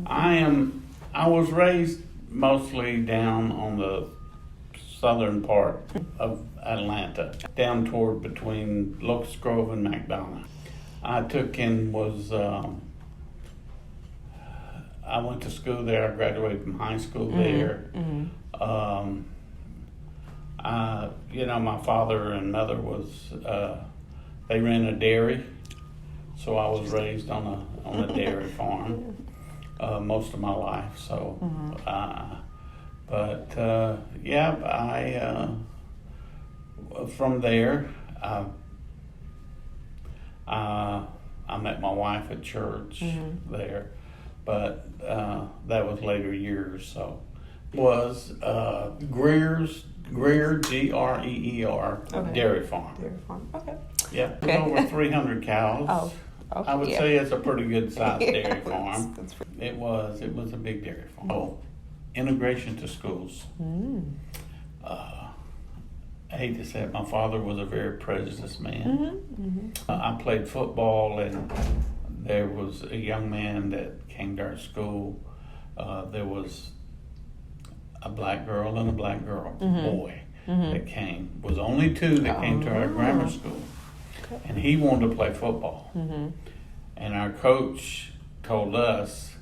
I was raised mostly down on the southern part of Atlanta, down toward between Locust Grove and McDonough. I went to school there. I graduated from high school there. My father and mother they ran a dairy, so I was raised on a dairy farm most of my life. So, from there, I met my wife at church there, but that was later years. So, it was Greer, Greer, dairy farm. Dairy farm. Okay. Yeah, it was over 300 cows. Oh. Okay. I would say it's a pretty good sized dairy farm. That's It was a big dairy farm. Oh, integration to schools. I hate to say it, my father was a very prejudiced man. I played football, and there was a young man that came to our school. There was a black girl and a black girl, boy, that came. Was only two that came to our grammar school. And he wanted to play football. And our coach told us,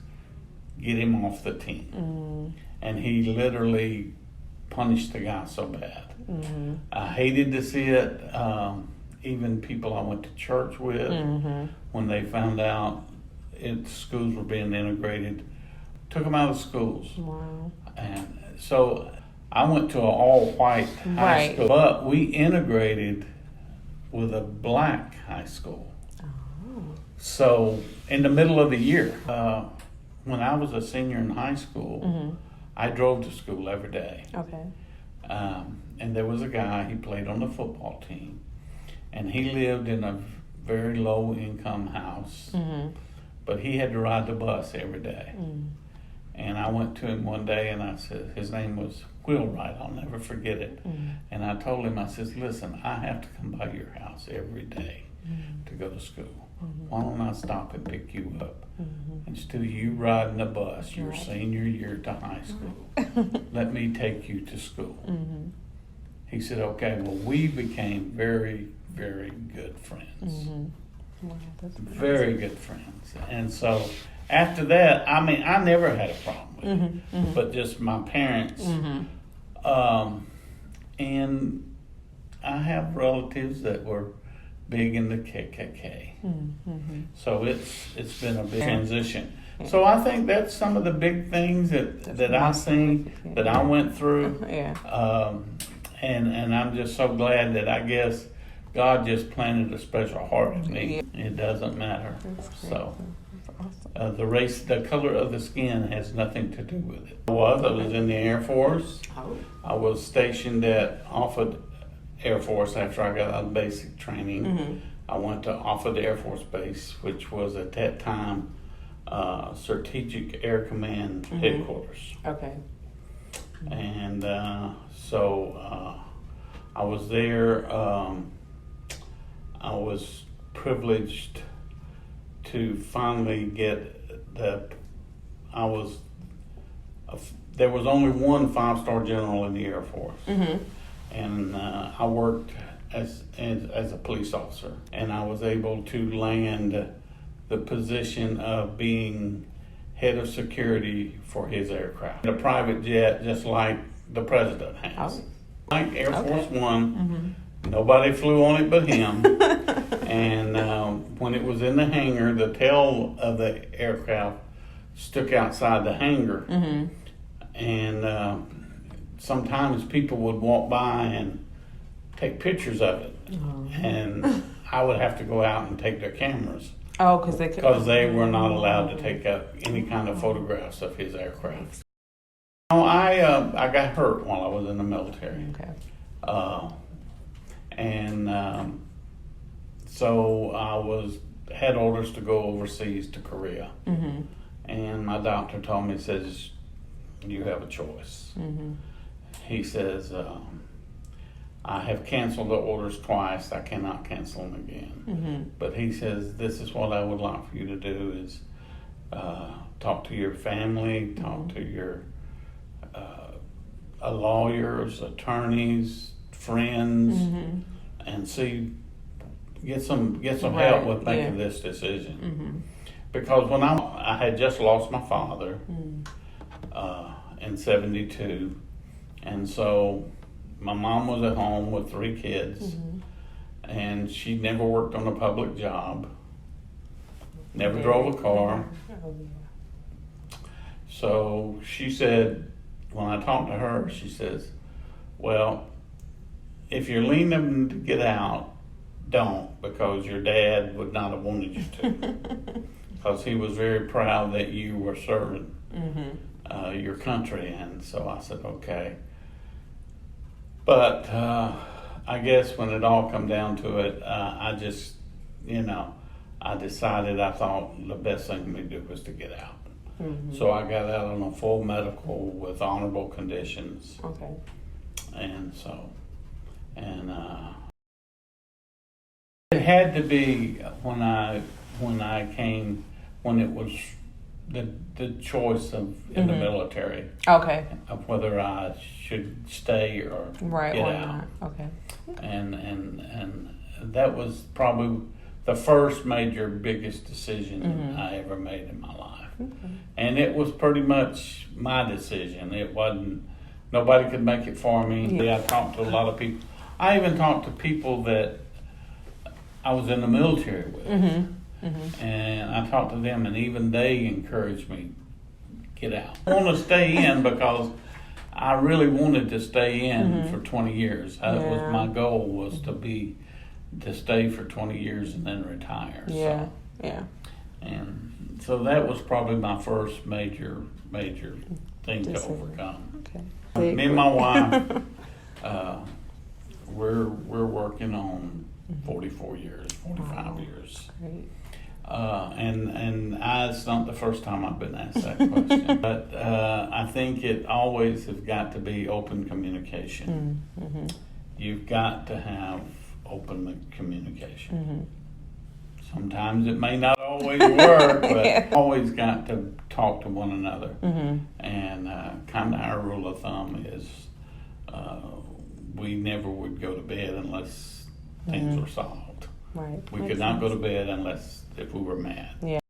get him off the team. And he literally punished the guy so bad. I hated to see it. Even people I went to church with, when they found out schools were being integrated, took them out of schools. Wow. And so I went to an all-white high school, but we integrated with a black high school. So in the middle of the year, when I was a senior in high school, I drove to school every day. Okay. And there was a guy, he played on the football team, and he lived in a very low income house, but he had to ride the bus every day. And I went to him one day and I said, his name was Wheelwright, I'll never forget it. And I told him, I said, listen, I have to come by your house every day to go to school. Why don't I stop and pick you up? Instead of you riding the bus your senior year to high school, let me take you to school. He said, okay. Well, we became very, very good friends. Wow, that's very good friends. And so after that, I mean, I never had a problem with it, but just my parents. And I have relatives that were big in the KKK. So it's been a big transition. So I think that's some of the big things that I've seen, that I went through. And I'm just so glad that I guess God just planted a special heart in me. It doesn't matter. So awesome. the race, the color of the skin has nothing to do with it. I was in the Air Force. I was stationed at Offutt Air Force after I got out of basic training. I went to Offutt Air Force Base, which was at that time Strategic Air Command headquarters. Okay. And so I was there. I was privileged to finally get there was only one 5-star general in the Air Force. And I worked as a police officer, and I was able to land the position of being head of security for his aircraft. A private jet, just like the president has. Like Air Force One, nobody flew on it but him. And when it was in the hangar, the tail of the aircraft stuck outside the hangar. And sometimes people would walk by and take pictures of it. And I would have to go out and take their cameras. Because they were not allowed to take up any kind of photographs of his aircraft. I got hurt while I was in the military. So I had orders to go overseas to Korea. And my doctor told me, says, you have a choice. He says, I have canceled the orders twice. I cannot cancel them again. But he says, this is what I would like for you to do, is talk to your family, talk to your lawyers, attorneys, friends, and get some help with making this decision. Because when I had just lost my father in '72, and so my mom was at home with 3 kids, and she never worked on a public job, never drove a car. So she said, when I talked to her, she says, well, if you're leaning to get out, don't, because your dad would not have wanted you to. Because he was very proud that you were serving your country. And so I said, okay. But I guess when it all come down to it, I just, I decided, I thought the best thing to do was to get out. So I got out on a full medical with honorable conditions. Okay. And so, it had to be when it was the choice of in the military. Okay. Of whether I should stay or get out. Not. Okay. And that was probably the first biggest decision I ever made in my life. And it was pretty much my decision. It wasn't, nobody could make it for me. I talked to a lot of people. I even talked to people that I was in the military with. And I talked to them, and even they encouraged me, get out. I want to stay in because I really wanted to stay in for 20 years. That was my goal, was to stay for 20 years and then retire. Yeah, so. And so that was probably my first major thing to overcome. Okay. Me and my wife, we're working on 44 years, 45 years. Great. And it's not the first time I've been asked that question. But I think it always has got to be open communication. You've got to have open communication. Sometimes it may not always work, but always got to talk to one another. And kind of our rule of thumb is we never would go to bed unless things were solved. Right. We could not go to bed if we were mad.